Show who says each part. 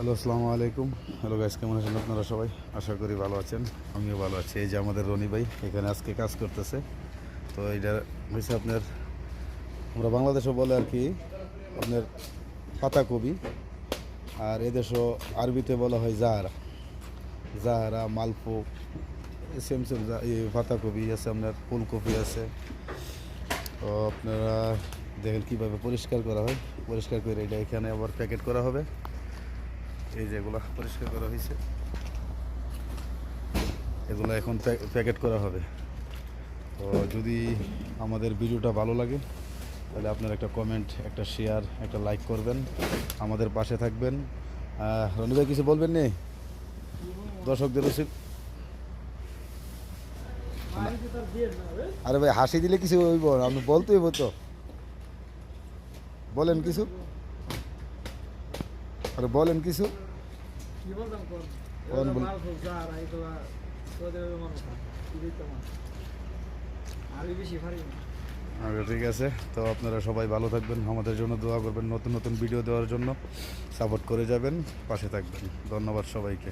Speaker 1: Hello, আসসালামু আলাইকুম। Hello guys, কেমন আছেন আপনারা সবাই? আশা করি ভালো আছেন। আমিও ভালো আছি। এই যে আমাদের রনি ভাই এখানে আজকে কাজ করতেছে। তো এটা হয়েছে আপনার, আমরা বাংলাদেশও বলে আর কি আপনার পাতাকপি, আর এদেশও আরবিতে বলা হয় জাহারা। জাহারা, মালফো, সেম সেম। পাতাকপি আছে, আপনার ফুলকপি আছে। তো আপনারা দেখেন কীভাবে পরিষ্কার করা হয়। পরিষ্কার করে এটা এখানে আবার প্যাকেট করা হবে। এই যেগুলো পরিষ্কার করা হয়েছে, এগুলো এখন প্যাকেট করা হবে। তো যদি আমাদের ভিডিওটা ভালো লাগে তাহলে আপনার একটা কমেন্ট, একটা শেয়ার, একটা লাইক করবেন, আমাদের পাশে থাকবেন। রনি ভাই কিছু বলবেন নেই দর্শকদের উচিত? আরে ভাই, হাসি দিলে কিছু হইব, আপনি বলতে হইব তো, বলেন কিছু। আরে বলেন কিছু। আচ্ছা, ঠিক আছে। তো আপনারা সবাই ভালো থাকবেন, আমাদের জন্য দোয়া করবেন, নতুন নতুন ভিডিও দেওয়ার জন্য সাপোর্ট করে যাবেন, পাশে থাকবেন। ধন্যবাদ সবাইকে।